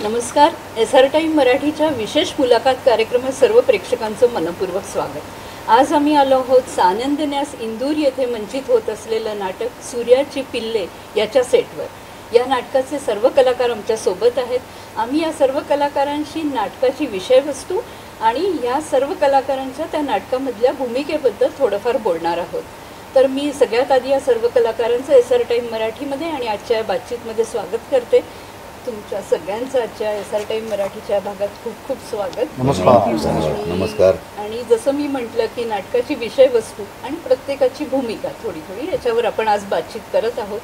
नमस्कार. SR time मराठीच्या विशेष मुलाखत कार्यक्रमात सर्व प्रेक्षकांचं मनपूर्वक स्वागत. आज आम्ही आलो आहोत सानंदन्यास इंदूर येथे मंचित होत असलेलं नाटक सूर्याची पिल्ले याच्या सेटवर. या नाटकाचे सर्व कलाकार आमच्या सोबत आहेत. आम्ही या सर्व कलाकारांशी नाटकाची विषयवस्तू आणि या सर्व कलाकारांच्या त्या नाटकामधल्या भूमिकेबद्दल थोडंफार बोलणार आहोत. तर मी सगळ्यात आधी या सर्व कलाकारांचं SR टाइम मराठीमध्ये आणि आजच्या बातचीतमध्ये स्वागत करते. तुमच्या सगळ्यांचं आजच्या SR टाइम मराठीच्या भागात खूप खूप स्वागत. नमस्कार. आणि जसं मी म्हटलं की नाटकाची विषयवस्तू आणि प्रत्येकाची भूमिका थोडी थोडी याच्यावर आपण आज बातचीत करत आहोत.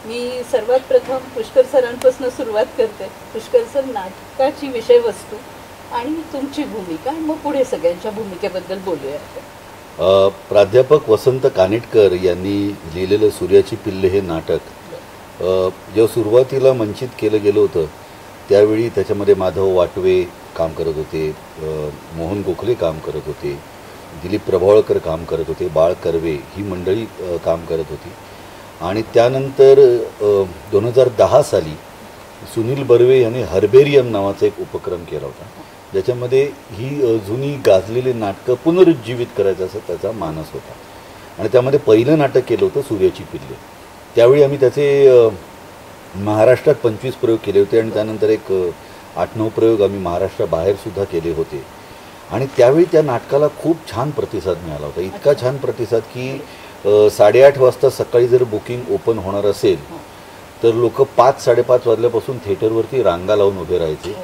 मी सर्वात प्रथम पुष्कर सरांपासून सुरुवात करते. पुष्कर सर, नाटकाची विषयवस्तू आणि तुमची भूमिका आणि मग पुढे सगळ्यांच्या भूमिकेबद्दल बोलूया. प्राध्यापक वसंत कानेटकर यांनी लिहिलेलं सूर्याची पिल्ले हे नाटक जेव्हा सुरुवातीला मंचित केलं गेलं होतं त्यावेळी त्याच्यामध्ये माधव वाटवे काम करत होते, मोहन गोखले काम करत होते, दिलीप प्रभावळकर काम करत होते, बाळ कर्वे ही मंडळी काम करत होती. आणि त्यानंतर 2010 साली सुनील बर्वे यांनी हर्बेरियम नावाचा एक उपक्रम केला होता, ज्याच्यामध्ये ही जुनी गाजलेली नाटकं पुनरुज्जीवित करायचा असा त्याचा मानस होता. आणि त्यामध्ये पहिलं नाटक केलं होतं सूर्याची पिल्ले. त्यावेळी आम्ही त्याचे महाराष्ट्रात 25 प्रयोग केले होते आणि त्यानंतर एक 8-9 प्रयोग आम्ही महाराष्ट्राबाहेरसुद्धा केले होते. आणि त्यावेळी त्या नाटकाला खूप छान प्रतिसाद मिळाला होता. इतका छान प्रतिसाद की 8:30 वाजता सकाळी जर बुकिंग ओपन होणार असेल तर लोक 5-5:30 वाजल्यापासून थिएटरवरती रांगा लावून उभे राहायचे.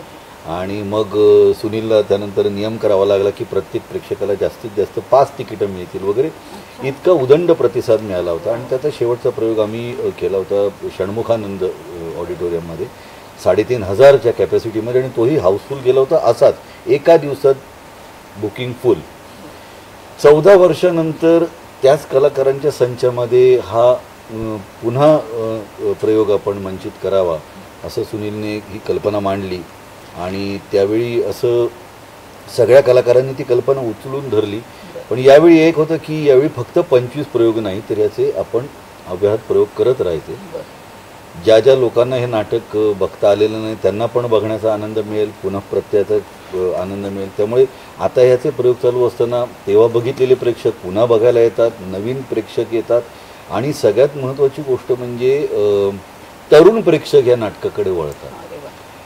आणि मग सुनीलला त्यानंतर नियम करावा लागला की प्रत्येक प्रेक्षकाला जास्तीत जास्त 5 तिकीटं मिळतील वगैरे. इतका उदंड प्रतिसाद मिळाला होता. आणि त्याचा शेवटचा प्रयोग आम्ही केला होता षण्मुखानंद ऑडिटोरियममध्ये 3,500च्या कॅपॅसिटीमध्ये, आणि तोही हाऊसफुल गेला होता. असाच एका दिवसात बुकिंग फुल. 14 वर्षानंतर त्याच कलाकारांच्या संचामध्ये हा पुन्हा प्रयोग आपण मंचित करावा असं सुनीलने ही कल्पना मांडली. आणि त्यावेळी असं सगळ्या कलाकारांनी ती कल्पना उचलून धरली. पण यावेळी एक होतं की यावेळी फक्त 25 प्रयोग नाही तर याचे आपण अव्याहत प्रयोग करत राहायचे. ज्या ज्या लोकांना हे नाटक बघता आलेलं नाही त्यांना पण बघण्याचा आनंद मिळेल, पुन्हा प्रत्ययाचा आनंद मिळेल. त्यामुळे आता ह्याचे प्रयोग चालू असताना तेव्हा बघितलेले प्रेक्षक पुन्हा बघायला येतात, नवीन प्रेक्षक येतात. आणि सगळ्यात महत्त्वाची गोष्ट म्हणजे तरुण प्रेक्षक या नाटकाकडे वळतात.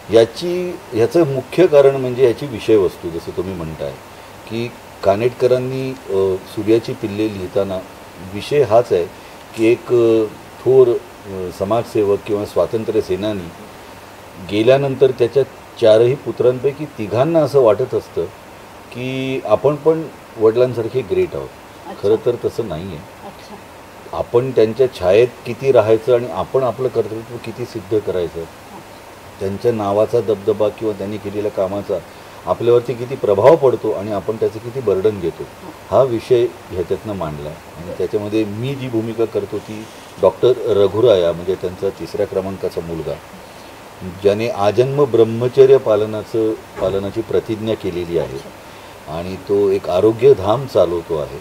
ह्याचं मुख्य कारण म्हणजे याची विषयवस्तू. जसं तुम्ही म्हणताय की कानेटकरांनी सूर्याची पिल्ले लिहिताना विषय हाच आहे की एक थोर समाजसेवक किंवा स्वातंत्र्य सेनानी गेल्यानंतर त्याच्या 4ही पुत्रांपैकी 3घांना असं वाटत असतं की आपण पण वडिलांसारखे ग्रेट आहोत. खरं तर तसं नाही आहे. आपण त्यांच्या छायेत किती राहायचं आणि आपण आपलं कर्तृत्व किती सिद्ध करायचं, त्यांच्या नावाचा दबदबा किंवा त्यांनी केलेल्या कामाचा आपल्यावरती किती प्रभाव पडतो आणि आपण त्याचं किती बर्डन घेतो, हा विषय ह्याच्यातनं मांडला. आणि त्याच्यामध्ये मी जी भूमिका करतो ती डॉक्टर रघुराया, म्हणजे त्यांचा 3ऱ्या क्रमांकाचा मुलगा, ज्याने आजन्म ब्रह्मचर्य पालनाची प्रतिज्ञा केलेली आहे. आणि तो एक आरोग्यधाम चालवतो आहे.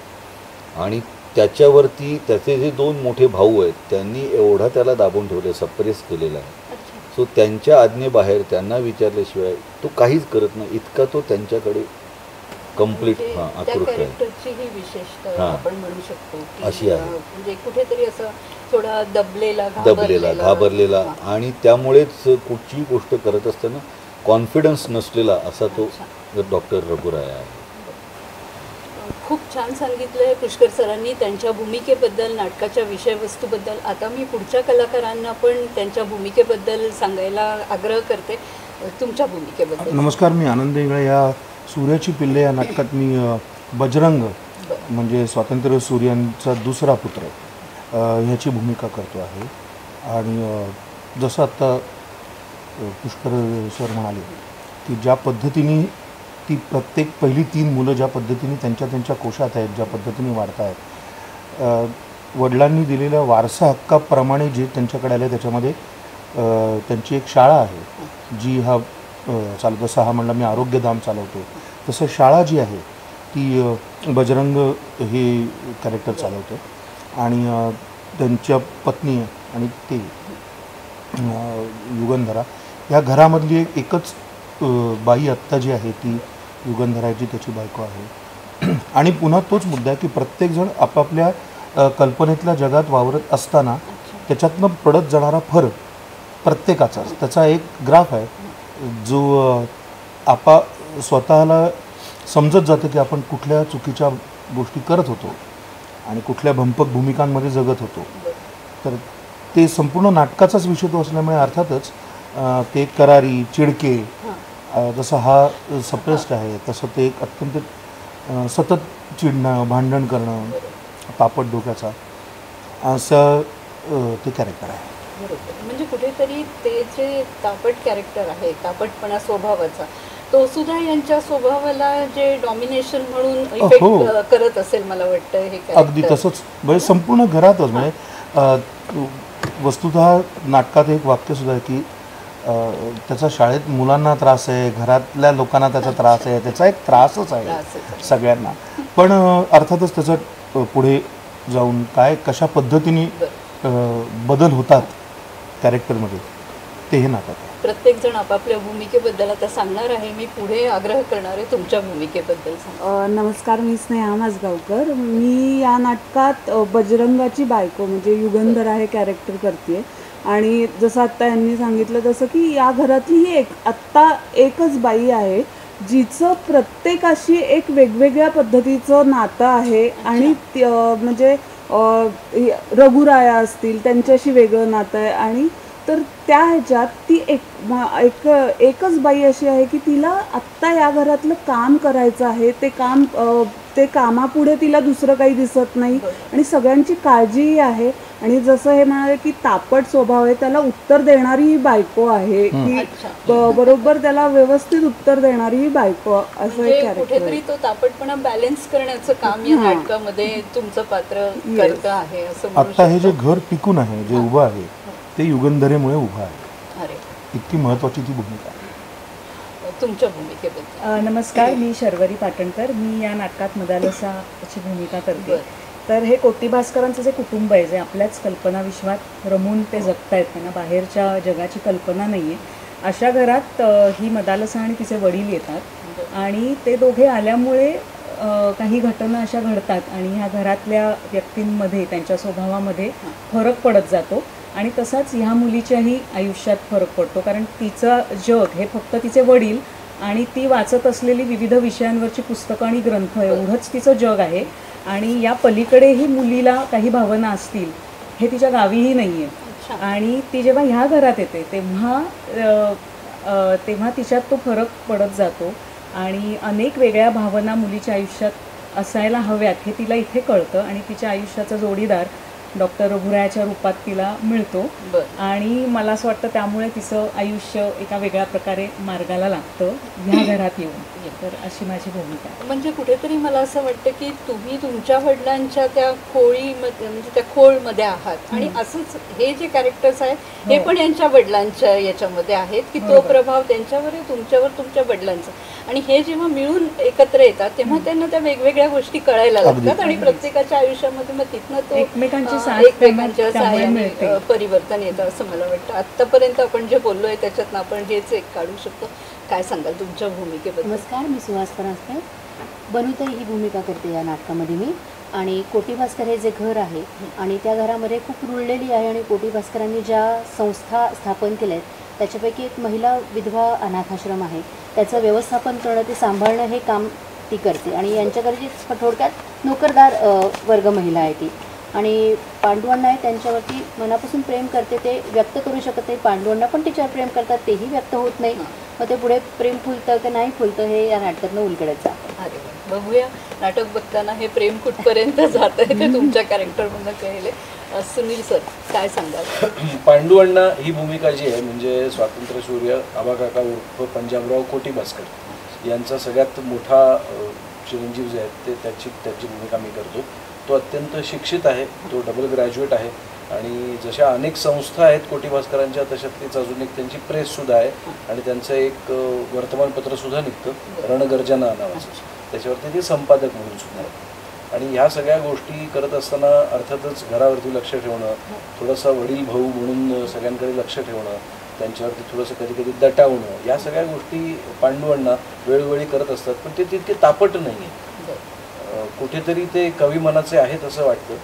आणि त्याच्यावरती त्याचे जे 2 मोठे भाऊ आहेत त्यांनी एवढा त्याला दाबून ठेवलं, सप्रेस केलेला आहे. सो त्यांच्या आज्ञेबाहेर त्यांना विचारल्याशिवाय तो काहीच करत नाही, इतका तो त्यांच्याकडे कम्प्लीट आकृष्ट आहे. आपण म्हणू शकतो अशी आहे. म्हणजे कुठेतरी असं थोडा दबलेला घाबरलेला आणि त्यामुळेच कुठचीही गोष्ट करत असताना कॉन्फिडन्स नसलेला असा तो डॉक्टर रघुराया आहे. खूप छान सांगितलं पुष्कर सरांनी त्यांच्या भूमिकेबद्दल, नाटकाच्या विषयवस्तूबद्दल. आता मी पुढच्या कलाकारांना पण त्यांच्या भूमिकेबद्दल सांगायला आग्रह करते. तुमच्या भूमिकेबद्दल. नमस्कार, मी आनंद इंगळे. या सूर्याची पिल्ले या नाटकात मी बजरंग म्हणजे स्वातंत्र्य सूर्यांचा दुसरा पुत्र ह्याची भूमिका करतो आहे. आणि जसं आत्ता पुष्कर सर म्हणाले की ज्या पद्धतीने ती प्रत्येक पहिली 3 मुलं ज्या पद्धतीने त्यांच्या कोशात आहेत, ज्या पद्धतीने वाढत आहेत, वडिलांनी दिलेल्या वारसा हक्काप्रमाणे जे त्यांच्याकडे आले त्याच्यामध्ये त्यांची एक शाळा आहे जी जसं हा म्हणला मी आरोग्यधाम चालवतो, तसं शाळा जी आहे ती बजरंग हे कॅरेक्टर चालवतं. आणि त्यांच्या पत्नी आणि ते युगंधरा ह्या घरामधली एकच बाई आत्ता जी आहे ती युगंधराची त्याची बायको आहे. आणि पुन्हा तोच मुद्दा आहे की प्रत्येकजण आपापल्या कल्पनेतल्या जगात वावरत असताना त्याच्यातनं पडत जाणारा फरक प्रत्येकाचाच. त्याचा एक ग्राफ आहे जो स्वतःला समजत जातं की आपण कुठल्या चुकीच्या गोष्टी करत होतो आणि कुठल्या भंपक भूमिकांमध्ये जगत होतो. तर ते संपूर्ण नाटकाचाच विषय तो असल्यामुळे अर्थातच ते करारी चिडके, जसं हा सप्रेस्ड आहे तसं ते एक अत्यंत सतत चिडणं, भांडण करणं, तापट डोक्याचा असं ते कॅरेक्टर आहे. बरोबर. म्हणजे कुठेतरी ते जे तापट कॅरेक्टर आहे, तापटपणा स्वभावाचा, तो सुद्धा यांच्या स्वभावाला जे डॉमिनेशन म्हणून इफेक्ट करत असेल मला वाटतं हे character. अगदी तसंच म्हणजे संपूर्ण घरातच म्हणजे वस्तुतः नाटकात एक वाक्यसुद्धा आहे की त्याचा शाळेत मुलांना त्रास आहे, घरातल्या लोकांना त्याचा त्रास आहे, त्याचा एक त्रासच आहे सगळ्यांना. पण अर्थातच त्याचं पुढे जाऊन काय कशा पद्धतीने बदल होतात कॅरेक्टरमध्ये ते हे नाटक आहे. प्रत्येकजण आपापल्या भूमिकेबद्दल आता सांगणार आहे. मी पुढे आग्रह करणार आहे तुमच्या भूमिकेबद्दल सांगा. नमस्कार, मी स्नेहा माझगावकर. मी या नाटकात बजरंगाची बायको म्हणजे युगंधरा हे कॅरेक्टर करते. आणि जसं आत्ता यांनी सांगितलं तसं की या घरातली ही आत्ता एकच बाई आहे जिचं प्रत्येकाशी एक वेगवेगळ्या पद्धतीचं नातं आहे. आणि म्हणजे रघुराया असतील त्यांच्याशी वेगळं नातं आहे. आणि तर त्या ह्याच्यात ती एकच बाई अशी आहे की तिला आत्ता या घरातलं काम करायचं आहे. ते कामापुढे तिला दुसरं काही दिसत नाही आणि सगळ्यांची काळजीही आहे. आणि जसं हे म्हणाले की तापट स्वभाव आहे, त्याला उत्तर देणारी ही बायको आहे की बरोबर त्याला व्यवस्थित उत्तर देणारी ही बायको असं एक कॅरेक्टर. कुठेतरी तो तापटपणा बॅलन्स करण्याचं काम या नाटकामध्ये तुमचं पात्र करत आहे असं. आता हे जे घर टिकून आहे, जे उभं आहे ते युगंधरेमुळे उभं आहे. अरे, इतकी महत्वाची ती भूमिका आहे. तुमच्या भूमिकेबद्दल. नमस्कार, मी शर्वरी पाटणकर. मी या नाटकात मदालसाची भूमिका करते. तर हे कोटी भास्करांचं जे कुटुंब आहे, जे आपल्याच कल्पना विश्वात रमून ते जगतायत, त्यांना बाहेरच्या जगाची कल्पना नाही आहे, अशा घरात ही मदालसा आणि तिचे वडील येतात. आणि ते दोघे आल्यामुळे काही घटना अशा घडतात आणि ह्या घरातल्या व्यक्तींमध्ये त्यांच्या स्वभावामध्ये फरक पडत जातो. आणि तसाच ह्या मुलीच्याही आयुष्यात फरक पडतो, कारण तिचं जग हे फक्त तिचे वडील आणि ती वाचत असलेली विविध विषयांवरची पुस्तकं आणि ग्रंथ एवढंच तिचं जग आहे. आणि या पलीकडेही मुलीला काही भावना असतील हे तिच्या गावीही नाही आहे. आणि ती जेव्हा ह्या घरात येते तेव्हा तिच्यात तो फरक पडत जातो आणि अनेक वेगळ्या भावना मुलीच्या आयुष्यात असायला हव्यात हे तिला इथे कळतं. आणि तिच्या आयुष्याचा जोडीदार डॉक्टर रघुरायाच्या रूपात तिला मिळतो. आणि मला असं वाटतं त्यामुळे तिचं आयुष्य एका वेगळ्या प्रकारे मार्गाला लागतं ह्या घरात येऊन. तर अशी माझी भूमिका आहे. म्हणजे कुठेतरी मला असं वाटतं की तुम्ही तुमच्या वडिलांच्या त्या खोळीमध्ये म्हणजे त्या खोळमध्ये आहात आणि असंच हे जे कॅरेक्टर्स आहेत हे पण यांच्या वडिलांच्या याच्यामध्ये आहेत की तो प्रभाव त्यांच्यावर आहे, तुमच्यावर तुमच्या वडिलांचा. आणि हे जेव्हा मिळून एकत्र येतात तेव्हा त्यांना त्या वेगवेगळ्या गोष्टी कळायला लागतात आणि प्रत्येकाच्या आयुष्यामध्ये मग तिथनं तो एकमेकांच्या सहाय्याने परिवर्तन येतं असं मला वाटतं. आत्तापर्यंत आपण जे बोललोय त्याच्यातनं आपण हेच एक काढू शकतो. काय सांगाल तुमच्या भूमिकेबद्दल? नमस्कार, मी सुहास परांजपे. बनूताई ही भूमिका करते या नाटकामध्ये मी. आणि कोटी भास्कर हे जे घर आहे आणि त्या घरामध्ये खूप रुळलेली आहे आणि कोटी भास्करांनी ज्या संस्था स्थापन केल्या आहेत त्याच्यापैकी एक महिला विधवा अनाथाश्रम आहे. त्याचं व्यवस्थापन करणं, ते सांभाळणं हे काम ती करते. आणि यांच्याकडे जी थोडक्यात नोकरदार वर्ग महिला आहे ती. आणि पांडुअण्णा आहे त्यांच्यावरती मनापासून प्रेम करते, ते व्यक्त करू शकत नाही. पांडुअण्णा पण तिच्यावर प्रेम करतात, तेही व्यक्त होत नाही. मग ते पुढे प्रेम फुलतं की नाही फुलतं हे या नाटकातनं उलगडत जातं. अरे बघूया नाटक बघताना हे प्रेम कुठपर्यंत जात आहे ते तुमच्या कॅरेक्टरमधनं कळले. सुनील सर काय सांगाल? पांडुअण्णा ही भूमिका जी आहे म्हणजे स्वातंत्र्यसूर्य आबाकाका उर्फ पंजाबराव कोटी भास्कर यांचा सगळ्यात मोठा चिरंजीव जे आहेत त्याची भूमिका मी करतो. तो अत्यंत शिक्षित आहे, तो डबल ग्रॅज्युएट आहे आणि जशा अनेक संस्था आहेत कोटी भास्करांच्या तशातलीच अजून एक त्यांची प्रेससुद्धा आहे आणि त्यांचं एक वर्तमानपत्रसुद्धा निघतं रणगर्जना नावाचं, त्याच्यावरती ते संपादक म्हणून सुद्धा आहे. आणि ह्या सगळ्या गोष्टी करत असताना अर्थातच घरावरती लक्ष ठेवणं, थोडासा वडील भाऊ म्हणून सगळ्यांकडे लक्ष ठेवणं, त्यांच्यावरती थोडंसं कधी कधी दटावणं, या सगळ्या गोष्टी पांडुअण्णा वेळोवेळी करत असतात, पण ते तितके तापट नाही आहे. कुठेतरी ते कवी मनाचे आहेत असं वाटतं.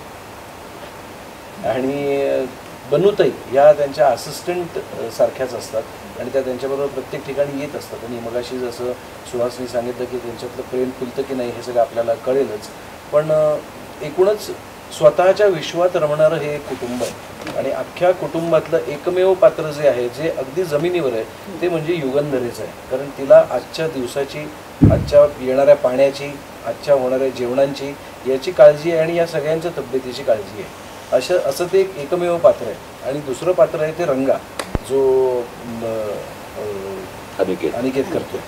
आणि बनूताई या त्यांच्या असिस्टंट सारख्याच असतात आणि त्या त्यांच्याबरोबर प्रत्येक ठिकाणी येत असतात. आणि मगाशी जसं सुहासनी सांगितलं की त्यांच्यातलं प्रेम फुलतं की नाही हे सगळं आपल्याला कळेलच, पण एकूणच स्वतःच्या विश्वात रमणारं हे एक कुटुंब आहे. आणि अख्ख्या कुटुंबातलं एकमेव पात्र जे आहे जे अगदी जमिनीवर आहे ते म्हणजे युगंधरेचं आहे. कारण तिला आजच्या दिवसाची, आजच्या येणाऱ्या पाण्याची, आजच्या होणाऱ्या जेवणांची याची काळजी आहे आणि या सगळ्यांच्या तब्येतीची काळजी आहे. असं ते एक एकमेव पात्र आहे. आणि दुसरं पात्र आहे ते रंगा, जो अनिकेत करतो.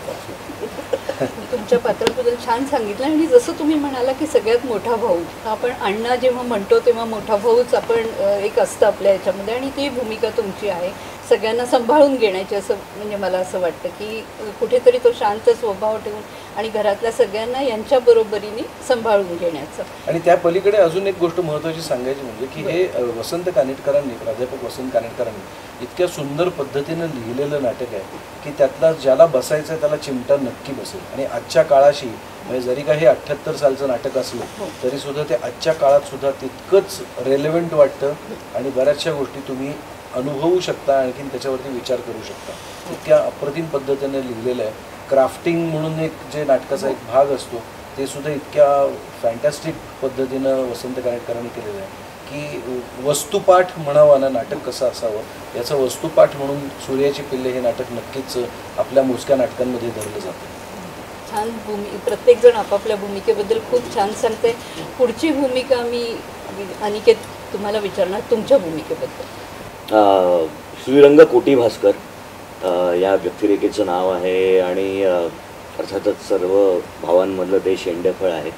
तुमच्या पात्राबद्दल छान सांगितलं. आणि जसं तुम्ही म्हणाला की सगळ्यात मोठा भाऊ, आपण अण्णा जेव्हा म्हणतो तेव्हा मोठा भाऊच आपण एक असतं आपल्या याच्यामध्ये, आणि ती भूमिका तुमची आहे सगळ्यांना सांभाळून घेण्याची. असं म्हणजे मला असं वाटतं की कुठेतरी तो शांत स्वभाव ठेवून आणि घरातल्या सगळ्यांना यांच्या बरोबरीने सांभाळून घेण्याचं. आणि त्या पलीकडे अजून एक गोष्ट महत्त्वाची सांगायची म्हणजे की हे वसंत कानेटकरांनी, प्राध्यापक वसंत कानेटकरांनी इतक्या सुंदर पद्धतीनं लिहिलेलं नाटक आहे की त्यातला ज्याला बसायचं आहे त्याला चिमटा नक्की बसेल. आणि आजच्या काळाशी म्हणजे जरी का हे 78 सालचं नाटक असलं तरीसुद्धा ते आजच्या काळात सुद्धा तितकंच रेलेव्हंट वाटतं आणि बऱ्याचशा गोष्टी तुम्ही अनुभवू शकता, आणखीन त्याच्यावरती विचार करू शकता. इतक्या अप्रतिम पद्धतीने लिहिलेलं आहे. क्राफ्टिंग म्हणून एक जे नाटकाचा एक भाग असतो ते सुद्धा इतक्या फॅन्टॅस्टिक पद्धतीनं वसंत कानेटकरांनी केलेलं आहे की वस्तुपाठ म्हणावं ना नाटक कसं असावं याचा वस्तुपाठ म्हणून सूर्याची पिल्ले हे नाटक नक्कीच आपल्या मोजक्या नाटकांमध्ये धरलं जातं. छान प्रत्येकजण आपापल्या भूमिकेबद्दल खूप छान सांगते. पुढची भूमिका मी अनिकेत तुम्हाला विचारणार तुमच्या भूमिकेबद्दल. श्रीरंग कोटी भास्कर या व्यक्तिरेखेचं नाव आहे आणि अर्थातच सर्व भावांमधलं ते शेंडेफळ आहे.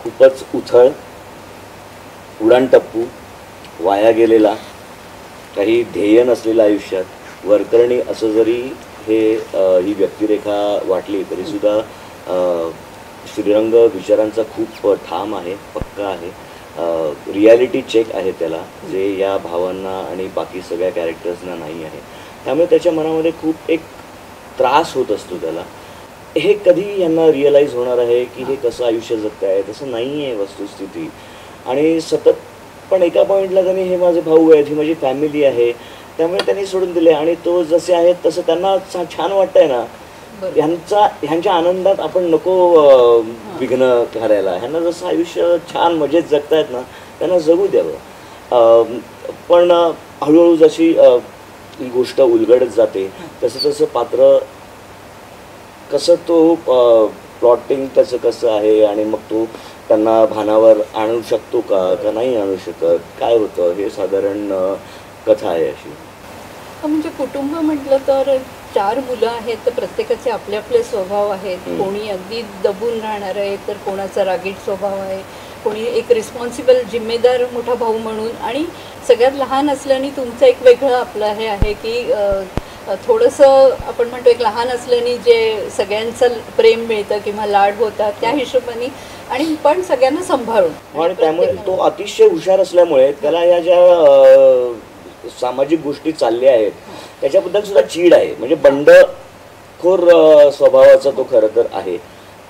खूपच उथळ, उडाणटप्पू, वाया गेलेला, काही ध्येय नसलेलं आयुष्यात वरकरणी असं जरी ही व्यक्तिरेखा वाटली तरीसुद्धा श्रीरंग विचारांचा खूप ठाम आहे, पक्का आहे. रियालिटी चेक आहे त्याला, जे या भावांना आणि बाकी सगळ्या कॅरेक्टर्सना नाही आहे. त्यामुळे त्याच्या मनामध्ये खूप एक त्रास होत असतो त्याला. हे कधी यांना रिअलाईज होणार आहे की हे कसं आयुष्य जगत आहे, तसं नाही आहे वस्तुस्थिती. आणि सतत पण एका पॉईंटला त्यांनी हे माझे भाऊ आहेत, ही माझी फॅमिली आहे, त्यामुळे त्यांनी सोडून दिले. आणि तो जसे आहेत तसं त्यांना छान वाटतंय ना, ह्यांच्या आनंदात आपण नको विघ्न घालायला. ह्यांना जसं आयुष्य छान मजेत जगतायत ना त्यांना जगू द्यावं. पण हळूहळू जशी ही गोष्ट उलगडत जाते तसं तसं पात्र कसं तो प्लॉटिंग त्याचं कसं आहे आणि मग तो त्यांना भानावर आणू शकतो का नाही आणू शकत, काय होतं हे साधारण कथा आहे अशी. म्हणजे कुटुंब म्हटलं तर 4 मुलं आहेत तर प्रत्येकाचे आपले आपले स्वभाव आहेत. कोणी अगदी दबून राहणार आहे तर कोणाचा रागीट स्वभाव आहे, कोणी एक रिस्पॉन्सिबल जिम्मेदार मोठा भाऊ म्हणून. आणि सगळ्यात लहान असल्याने तुमचं एक वेगळं आपलं हे आहे की थोडंसं आपण म्हणतो एक लहान असल्याने जे सगळ्यांचं प्रेम मिळतं किंवा लाड होतात त्या हिशोबाने, आणि पण सगळ्यांना सांभाळून. आणि त्यामुळे तो अतिशय हुशार असल्यामुळे त्याला या ज्या सामाजिक गोष्टी चालल्या आहेत त्याच्याबद्दल सुद्धा चीड आहे. म्हणजे बंडखोर स्वभावाचा तो खरं तर आहे,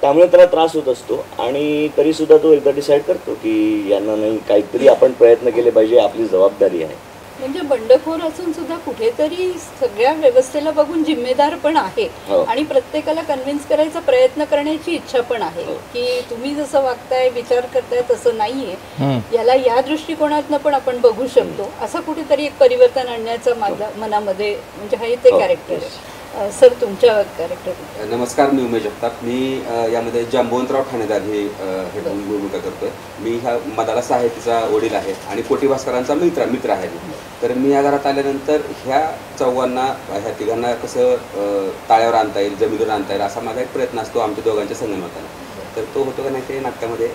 त्यामुळे त्याला त्रास होत असतो. आणि तरीसुद्धा तो एकदा डिसाईड करतो की यांना नाही, काहीतरी आपण प्रयत्न केले पाहिजे, आपली जबाबदारी आहे. म्हणजे बंडखोर असून सुद्धा कुठेतरी सगळ्या व्यवस्थेला बघून जिम्मेदार पण आहे आणि प्रत्येकाला कन्व्हिन्स करायचा प्रयत्न करण्याची इच्छा पण आहे की तुम्ही जसं वागताय विचार करताय तसं नाहीये, याला या दृष्टिकोनातनं पण आपण बघू शकतो. असं कुठेतरी एक परिवर्तन आणण्याचं माझ्या मनामध्ये म्हणजे हे ते कॅरेक्टर आहे. सर तुमच्या कॅरेक्टर. नमस्कार, मी उमेश जगताप. मी यामध्ये जांबवंतराव ठाणेदार हे भूमिका करतोय. मी ह्या मदाला साहित्यचा वडील आहे आणि कोटी भास्करांचा मित्र आहे. तर मी या घरात आल्यानंतर ह्या चौघांना, ह्या तिघांना कसं ताळ्यावर आणता येईल, जमिनीवर आणता येईल असा माझा एक प्रयत्न असतो आमच्या दोघांच्या संगणमताने. तर तो होतो का नाही ते नाटकामध्ये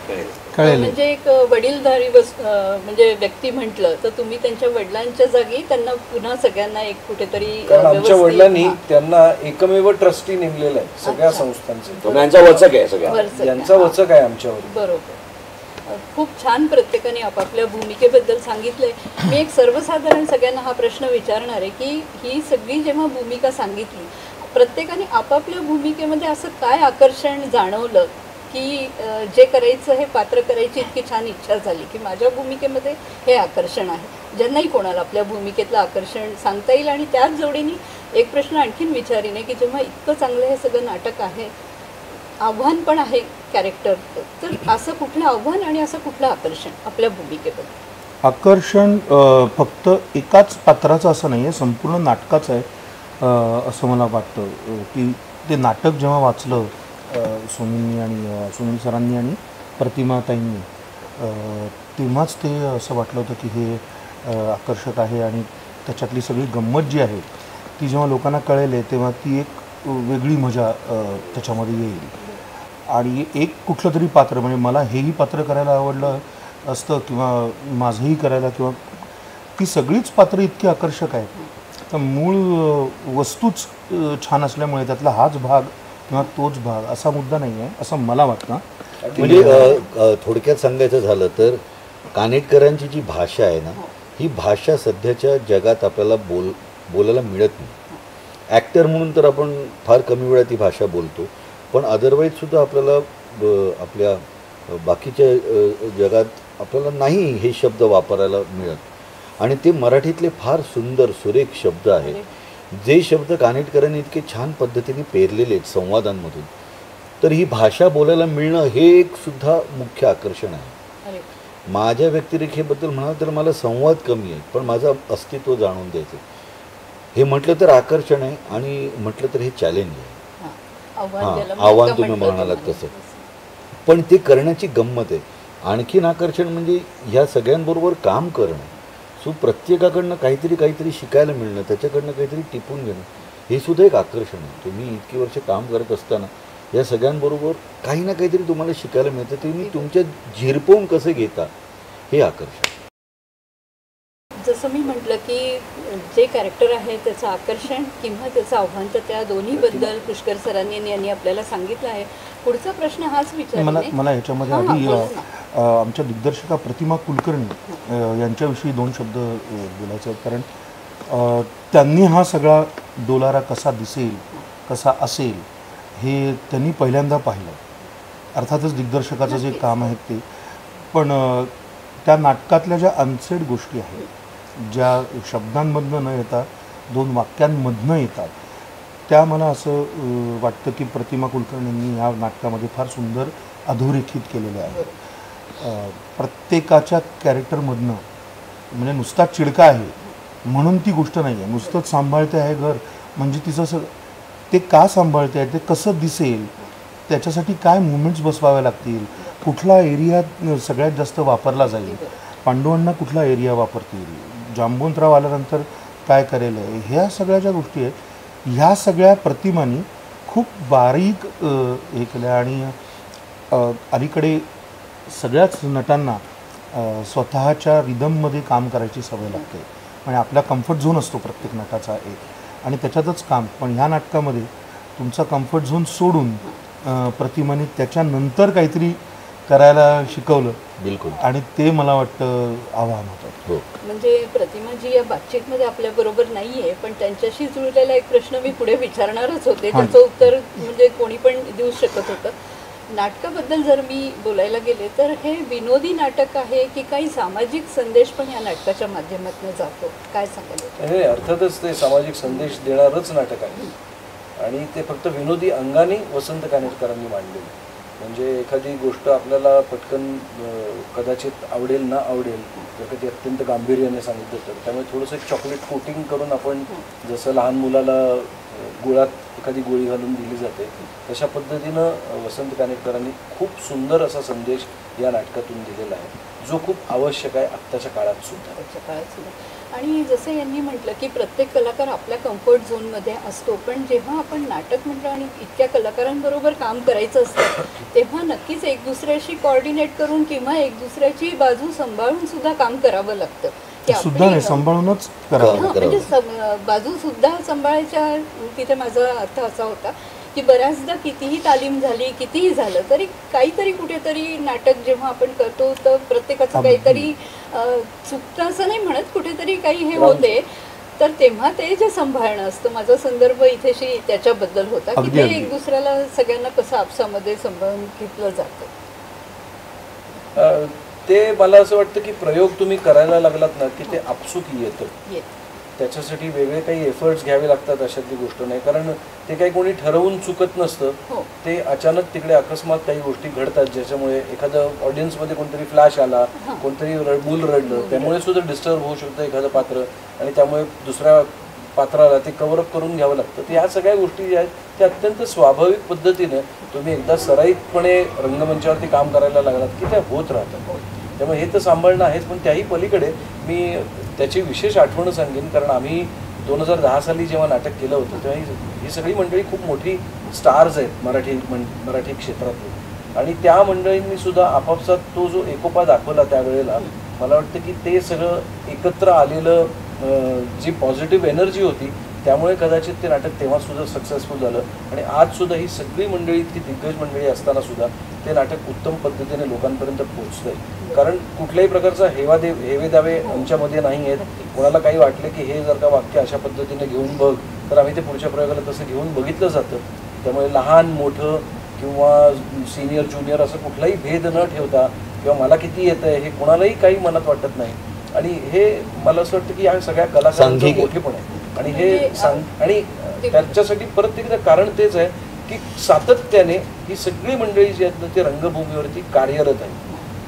कळेल. म्हणजे एक वडीलधारी म्हणजे व्यक्ती म्हटलं तर तुम्ही त्यांच्या वडिलांच्या जागी त्यांना पुन्हा सगळ्यांना एक कुठेतरी, आमच्या वडिलांनी त्यांना एकमेव ट्रस्टी नेमलेलं आहे सगळ्या संस्थांचे. यांचा वचक आहे, सगळ्या यांचा वचक आहे आमच्यावर. बरोबर. खूप छान प्रत्येकाने आपापल्या भूमिकेबद्दल सांगितलंय. मी एक सर्वसाधारण सगळ्यांना हा प्रश्न विचारणार आहे की ही सगळी जेव्हा भूमिका सांगितली, प्रत्येकाने आपापल्या भूमिकेमध्ये असं काय आकर्षण जाणवलं की जे करायचं हे पात्र करायची इतकी छान इच्छा झाली की माझ्या भूमिकेमध्ये हे आकर्षण आहे. ज्यांनाही कोणाला आपल्या भूमिकेतलं आकर्षण सांगता येईल. आणि त्याच जोडीने एक प्रश्न आणखीन विचारीने की जेव्हा इतकं चांगलं हे सगळं नाटक आहे, आव्हान पण आहे कॅरेक्टर, तर असं कुठलं आव्हान आणि असं कुठलं आकर्षण आपल्या भूमिकेबद्दल? आकर्षण फक्त एकाच पात्राचं असं नाही आहे, संपूर्ण नाटकाचं आहे असं मला वाटतं. की ते नाटक जेव्हा वाचलं सोनींनी आणि सुनील सरांनी आणि प्रतिमाताईंनी, तेव्हाच ते असं वाटलं होतं की हे आकर्षक आहे. आणि त्याच्यातली सगळी गंमत जी आहे ती जेव्हा लोकांना कळेल तेव्हा ती एक वेगळी मजा त्याच्यामध्ये येईल. आणि एक कुठलं तरी पात्र, म्हणजे मला हेही पात्र करायला आवडलं असतं किंवा माझंही करायला, किंवा ती सगळीच पात्र इतकी आकर्षक आहेत. तर मूळ वस्तूच छान असल्यामुळे त्यातला हाच भाग किंवा तोच भाग असा मुद्दा नाही आहे असं मला वाटतं. म्हणजे थोडक्यात सांगायचं झालं तर कानेटकरांची जी भाषा आहे ना, ही भाषा सध्याच्या जगात आपल्याला बोलायला मिळत नाही. ॲक्टर म्हणून तर आपण फार कमी वेळात ती भाषा बोलतो, पण अदरवाईजसुद्धा आपल्याला आपल्या बाकीच्या जगात आपल्याला नाही हे शब्द वापरायला मिळत. आणि ते मराठीतले फार सुंदर सुरेख शब्द आहेत, जे शब्द कानेटकरांनी इतके छान पद्धतीने पेरलेले आहेत संवादांमधून. तर ही भाषा बोलायला मिळणं हे एक सुद्धा मुख्य आकर्षण आहे. माझ्या व्यक्तिरेखेबद्दल म्हणाल तर मला संवाद कमी आहे, पण माझं अस्तित्व जाणून द्यायचं हे म्हटलं तर आकर्षण आहे आणि म्हटलं तर हे चॅलेंज आहे. आव्हान तुम्ही म्हणालात तसं, पण ते करण्याची गंमत आहे. आणखीन आकर्षण म्हणजे ह्या सगळ्यांबरोबर काम करणं, सो प्रत्येकाकडनं काहीतरी शिकायला मिळणं, त्याच्याकडनं काहीतरी टिपून घेणं, हे सुद्धा एक आकर्षण आहे. तुम्ही इतकी वर्ष काम करत असताना या सगळ्यांबरोबर काही ना काहीतरी तुम्हाला शिकायला मिळतं, ते तुम्ही तुमच्या झिरपवून कसं घेता हे आकर्षण. जसं मी म्हटलं की जे कॅरेक्टर आहे त्याचं आकर्षण किंवा त्याचं आव्हान, तर त्या दोन्हीबद्दल पुष्कर सरांनी यांनी आपल्याला सांगितलं आहे. पुढचा प्रश्न हाच विचारला मला ह्याच्यामध्ये आधी आमच्या दिग्दर्शिका प्रतिमा कुलकर्णी यांच्याविषयी 2 शब्द बोलायचे आहेत. कारण त्यांनी हा सगळा डोलारा कसा दिसेल, कसा असेल हे त्यांनी पहिल्यांदा पाहिलं. अर्थातच दिग्दर्शकाचं जे काम आहे ते, पण त्या नाटकातल्या ज्या अनसेड गोष्टी आहेत, ज्या शब्दांमधनं न येता 2 वाक्यांमधनं येतात, त्या मला असं वाटतं की प्रतिमा कुलकर्णींनी ह्या नाटकामध्ये फार सुंदर अधोरेखित केलेल्या आहेत. प्रत्येकाच्या कॅरेक्टरमधनं, म्हणजे नुसता चिडका आहे म्हणून ती गोष्ट नाही आहे, नुसतंच सांभाळते आहे घर म्हणजे तिचं ते का सांभाळते आहे, ते कसं दिसेल, त्याच्यासाठी काय मुवमेंट्स बसवाव्या लागतील, कुठला एरिया सगळ्यात जास्त वापरला जाईल, पांडुअण्णा कुठला एरिया वापरतील, जांबुवंतराव आल्यानंतर काय करेल आहे, ह्या सगळ्या ज्या गोष्टी आहेत ह्या सगळ्या प्रतिमांनी खूप बारीक हे केलं. आणि अलीकडे सगळ्याच नटांना स्वतःच्या रिदममध्ये काम करायची सवय लागते. म्हणजे आपला कम्फर्ट झोन असतो प्रत्येक नटाचा एक, आणि त्याच्यातच काम. पण ह्या नाटकामध्ये तुमचा कम्फर्ट झोन सोडून प्रतिमाने त्याच्यानंतर काहीतरी करायला शिकवलं. बिलकुल. आणि ते मला वाटतं आव्हान होतं. हो. म्हणजे प्रतिमाजी या बातचीतमध्ये आपल्याबरोबर नाही आहे, पण त्यांच्याशी जुळलेला एक प्रश्न मी पुढे विचारणारच होते, त्याचं उत्तर म्हणजे कोणी पण देऊ शकत होतं. नाटकाबद्दल जर मी बोलायला गेले तर हे विनोदी नाटक आहे की काही सामाजिक संदेश पण या नाटकाच्या माध्यमातून जातो, काय सांगायला? हे अर्थातच ते सामाजिक संदेश देणारच नाटक आहे, आणि ते फक्त विनोदी अंगाने वसंत कानेटकरांनी मांडलेलं. म्हणजे एखादी गोष्ट आपल्याला पटकन कदाचित आवडेल ना आवडेल, जर का ती अत्यंत गांभीर्याने सांगितलं तर त्यामुळे थोडंसं एक चॉकलेट कोटिंग करून आपण जसं लहान मुलाला गुळात एखादी गोळी घालून दिली जाते, तशा पद्धतीनं वसंत कानेटकरांनी खूप सुंदर असा संदेश या नाटकातून दिलेला आहे, जो खूप आवश्यक आहे आत्ताच्या काळात सुद्धा. आणि जसं यांनी म्हटलं की प्रत्येक कलाकार आपल्या कम्फर्ट झोनमध्ये असतो, पण जेव्हा आपण नाटक म्हटलं आणि इतक्या कलाकारांबरोबर काम करायचं असतं तेव्हा नक्कीच एक दुसऱ्याशी कोऑर्डिनेट करून किंवा एक दुसऱ्याची बाजू सांभाळून सुद्धा काम करावं लागतं. सुद्धा नाही, सांभाळूनच करावं. म्हणजे बाजू सुद्धा सांभाळायच्या, तिथे माझा अर्थ असा होता की बऱ्याचदा कितीही तालीम झाली, कितीही झालं तरी काहीतरी कुठेतरी नाटक जेव्हा आपण करतो तर प्रत्येकाचं काहीतरी चुकतं असं नाही म्हणत, कुठेतरी काही हे होते, तर तेव्हा ते जे सांभाळणं असतं. माझा संदर्भ इथेशी त्याच्याबद्दल होता की ते एक दुसऱ्याला सगळ्यांना कसं आपसामध्ये सांभाळून घेतलं जातं. ते मला असं वाटतं की प्रयोग तुम्ही करायला लागलात ना की ते आपसूक येतं. त्याच्यासाठी वेगळे काही एफर्ट्स घ्यावे लागतात अशातली गोष्ट नाही, कारण ते काही कोणी ठरवून चुकत नसतं. ते अचानक तिकडे अकस्मात काही गोष्टी घडतात ज्याच्यामुळे एखादं ऑडियन्समध्ये कोणतरी फ्लॅश आला, कोणतरी मूल रडलं, त्यामुळे सुद्धा डिस्टर्ब होऊ शकतं एखादं पात्र आणि त्यामुळे दुसऱ्या पात्राला ते कव्हरअप करून घ्यावं लागतं. तर ह्या सगळ्या गोष्टी ज्या आहेत त्या अत्यंत स्वाभाविक पद्धतीनं तुम्ही एकदा सराईतपणे रंगमंचावरती काम करायला लागलात की त्या होत राहतात. त्यामुळे हे तर सांभाळणं आहेच, पण त्याही पलीकडे मी त्याची विशेष आठवण सांगेन, कारण आम्ही 2010 साली जेव्हा नाटक केलं होतं तेव्हा ही सगळी मंडळी खूप मोठी स्टार्स आहेत मराठी क्षेत्रातली, आणि त्या मंडळींनी सुद्धा आपापसात तो जो एकोपा दाखवला त्यावेळेला, मला वाटतं की ते सगळं एकत्र आलेलं जी पॉझिटिव्ह एनर्जी होती त्यामुळे कदाचित ते नाटक तेव्हा सुद्धा सक्सेसफुल झालं. आणि आज सुद्धा ही सगळी मंडळी इतकी दिग्गज मंडळी असताना सुद्धा ते नाटक उत्तम पद्धतीने लोकांपर्यंत पोहोचतंय. कारण कुठल्याही प्रकारचा हेवे दावे आमच्यामध्ये नाही आहेत. कोणाला काही वाटलं की हे जर का वाक्य अशा पद्धतीने घेऊन बघ, तर आम्ही ते पुढच्या प्रयोगाला तसं घेऊन बघितलं जातं. त्यामुळे लहान मोठं किंवा सिनियर ज्युनियर असं कुठलाही भेद न ठेवता किंवा मला किती येतं आहे हे कोणालाही काही मनात वाटत नाही. आणि हे मला असं वाटतं की या सगळ्या कलाकारांचं मोठेपण आहे. आणि हे आणि त्याच्यासाठी परत एकदा कारण तेच आहे की सातत्याने ही सगळी मंडळी जी आहेत ना ते रंगभूमीवरती कार्यरत आहे.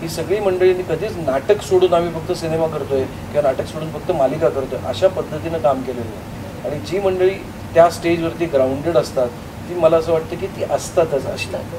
ही सगळी मंडळींनी कधीच नाटक सोडून आम्ही फक्त सिनेमा करतोय किंवा नाटक सोडून फक्त मालिका करतोय अशा पद्धतीनं काम केलेलं आहे. आणि जी मंडळी त्या स्टेजवरती ग्राउंडेड असतात ती मला असं वाटतं की ती असतातच,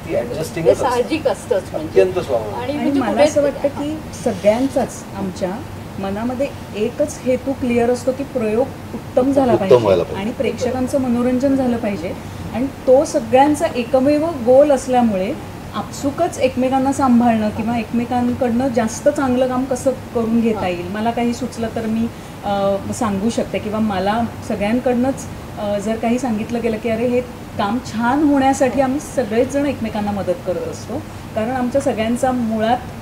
ती ऍडजस्टिंग साहजिक असतंच, अत्यंत स्वाभाविक. आणि मला असं वाटतं की सगळ्यांचाच आमच्या मनामध्ये एकच हेतू क्लिअर असतो की प्रयोग उत्तम झाला पाहिजे आणि प्रेक्षकांचं मनोरंजन झालं पाहिजे. आणि तो सगळ्यांचा एकमेव गोल असल्यामुळे आपसुकच एकमेकांना सांभाळणं किंवा एकमेकांकडनं जास्त चांगलं काम कसं करून घेता येईल, मला काही सुचलं तर मी सांगू शकते, किंवा मला सगळ्यांकडनंच जर काही सांगितलं गेलं की अरे हे काम छान होण्यासाठी आम्ही सगळेच जण एकमेकांना मदत करत असतो. कारण आमच्या सगळ्यांचा मुळात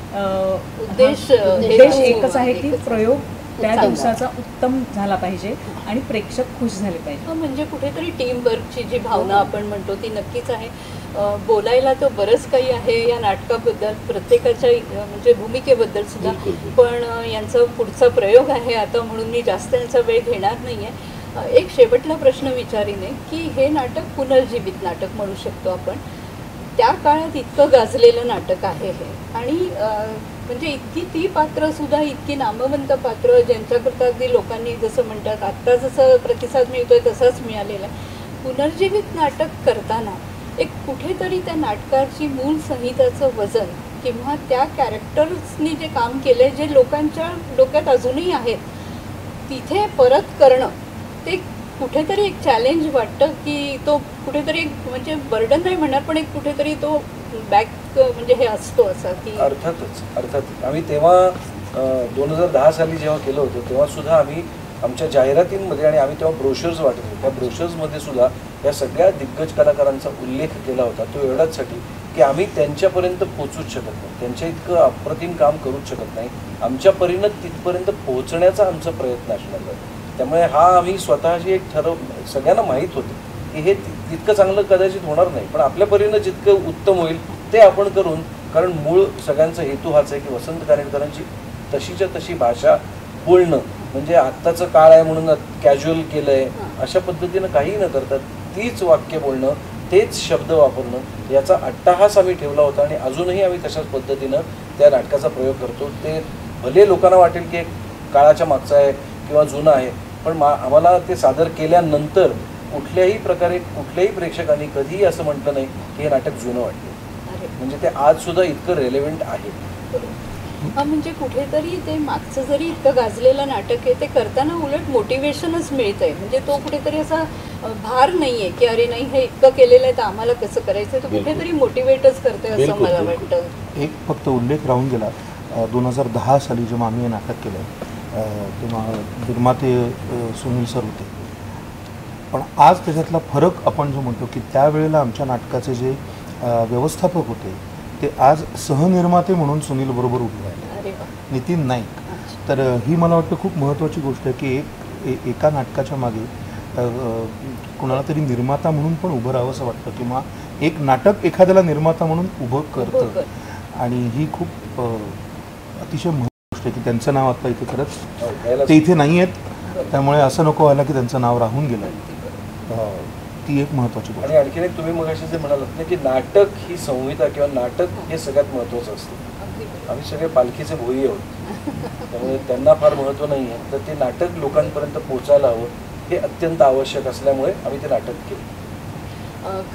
उद्देश एकच आहे की प्रयोग त्या दिवसाचा उत्तम झाला पाहिजे आणि प्रेक्षक खुश झाले पाहिजे. म्हणजे कुठेतरी टीम वर्कची जी भावना आपण म्हणतो ती नक्कीच आहे. बोलायला तर बरंच काही आहे या नाटकाबद्दल, प्रत्येकाच्या म्हणजे भूमिकेबद्दल सुद्धा, पण यांचा पुढचा प्रयोग आहे आता म्हणून मी जास्त यांचा वेळ घेणार नाही आहे. एक शेवटला प्रश्न विचारीने की हे नाटक पुनर्जीवित नाटक म्हणू शकतो आपण. त्या काळात इतकं गाजलेलं नाटक आहे हे, आणि म्हणजे इतकी ती पात्रंसुद्धा इतकी नामवंत पात्र ज्यांच्याकरता अगदी लोकांनी जसं म्हणतात आत्ता जसं प्रतिसाद मिळतोय तसाच मिळालेला आहे. पुनर्जीवित नाटक करताना एक कुठेतरी त्या नाटकाची मूळ संहिताचं वजन किंवा त्या कॅरेक्टर्सनी जे काम केलं आहे जे लोकांच्या डोक्यात अजूनही आहेत तिथे परत करणं ते कुठेतरी एक चॅलेंज वाटतं की तो कुठेतरी म्हणजे बर्डन नाही म्हणणार पण एक कुठेतरी तो बॅक म्हणजे हे असतो असा की अर्थातच आम्ही तेव्हा 2010 साली जेव्हा केलं होतं तेव्हा सुद्धा आम्ही आमच्या जाहिरातींमध्ये आणि आम्ही तेव्हा ब्रोशर्स वाटत होतो त्या ब्रोशर्समध्ये सुद्धा या सगळ्या दिग्गज कलाकारांचा उल्लेख केला होता. तो एवढ्याचसाठी की आम्ही त्यांच्यापर्यंत पोचूच शकत नाही, त्यांच्या इतकं अप्रतिम काम करूच शकत नाही. आमच्या परीनं तिथपर्यंत पोहोचण्याचा आमचा प्रयत्न असणार आहे. त्यामुळे हा आम्ही स्वतःची एक सगळ्यांना माहीत होतं की हे तितकं चांगलं कदाचित होणार नाही, पण आपल्या परीनं जितकं उत्तम होईल ते आपण करून, कारण मूळ सगळ्यांचा हेतू हाच आहे की वसंत कानेटकरांची तशीच्या तशी भाषा बोलणं, म्हणजे आत्ताचं काळ आहे म्हणून कॅज्युअल केलं आहे अशा पद्धतीनं काही न करता तीच वाक्य बोलणं, तेच शब्द वापरणं याचा अट्टाहास आम्ही ठेवला होता. आणि अजूनही आम्ही तशाच पद्धतीनं त्या नाटकाचा प्रयोग करतो. ते भले लोकांना वाटेल की काळाच्या मागचं आहे किंवा जुनं आहे, पण आम्हाला ते सादर केल्यानंतर कुठल्याही प्रकारे कुठल्याही प्रेक्षकांनी कधीही असं म्हटलं नाही की हे नाटक जुनं वाटतं. म्हणजे ते आज सुद्धा इतकं रेलेव्हेंट आहे. म्हणजे कुठेतरी ते मागचं जरी इतकं गाजलेलं नाटक आहे ते करताना उलट मोटिवेशनच मिळत आहे. म्हणजे तो कुठेतरी असा भार नाही आहे की अरे नाही हे इतकं केलेलं आहे तर आम्हाला कसं करायचं, तर कुठेतरी मोटिवेटच करते असं मला वाटतं. एक फक्त उल्लेख राहून गेला, 2010 साली जेव्हा आम्ही हे नाटक केलं तेव्हा निर्माते सुनील सर होते. पण आज त्याच्यातला फरक आपण जो म्हणतो की त्यावेळेला आमच्या नाटकाचे जे व्यवस्थापक होते ते आज सहनिर्माते म्हणून सुनील बरोबर उभे राहिले, अरे वा. नितीन नाईक. तर ही मला वाटतं खूप महत्त्वाची गोष्ट आहे की एका नाटकाच्या मागे कुणाला तरी निर्माता म्हणून पण उभं राहावं असं वाटतं, किंवा एक नाटक एखाद्याला निर्माता म्हणून उभं करतं. आणि ही खूप अतिशय महत्त्वाची गोष्ट आहे की त्यांचं नाव आता इथे खरंच ते इथे नाही आहेत, त्यामुळे असं नको व्हायला की त्यांचं नाव राहून गेलं. ती एक महत्त्वाची गोष्ट. आणि आणखीन एक तुम्ही मगाशी जे म्हणालात ना की नाटक ही संहिता किंवा नाटक हे सगळ्यात महत्त्वाचं असतं. आम्ही सगळे पालखीचे भोई आहोत, त्यामुळे त्यांना फार महत्त्व नाही आहे, तर ते नाटक लोकांपर्यंत पोहोचायला हवं हे अत्यंत आवश्यक असल्यामुळे आम्ही ते नाटक केलं.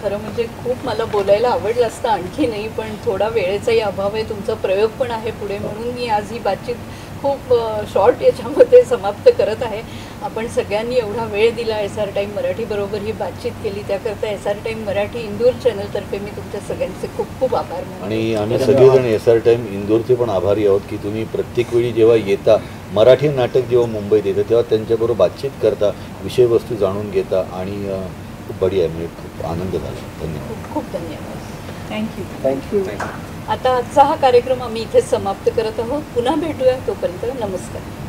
खरं म्हणजे खूप मला बोलायला आवडलं असतं आणखी नाही, पण थोडा वेळेचाही अभाव आहे, तुमचा प्रयोग पण आहे पुढे, म्हणून मी आज ही बातचीत खूप शॉर्ट याच्यामध्ये समाप्त करत आहे. आपण सगळ्यांनी एवढा वेळ दिला SR टाईम मराठीबरोबर ही बातचीत केली, त्याकरता SR टाईम मराठी इंदूर चॅनलतर्फे मी तुमच्या सगळ्यांचे खूप खूप आभार मानते. आणि आम्ही सगळेजण SR टाईम इंदोरचे पण आभारी आहोत की तुम्ही प्रत्येक वेळी जेव्हा येता, मराठी नाटक जेव्हा मुंबईत येतं तेव्हा त्यांच्याबरोबर बातचीत करता, विषयवस्तू जाणून घेता, आणि खूप बढिया आहे, म्हणजे खूप आनंद झाला. धन्यवाद. खूप खूप धन्यवाद. थँक्यू. थँक्यू. आता आजचा हा कार्यक्रम आम्ही इथेच समाप्त करत आहोत. पुन्हा भेटूया, तोपर्यंत नमस्कार.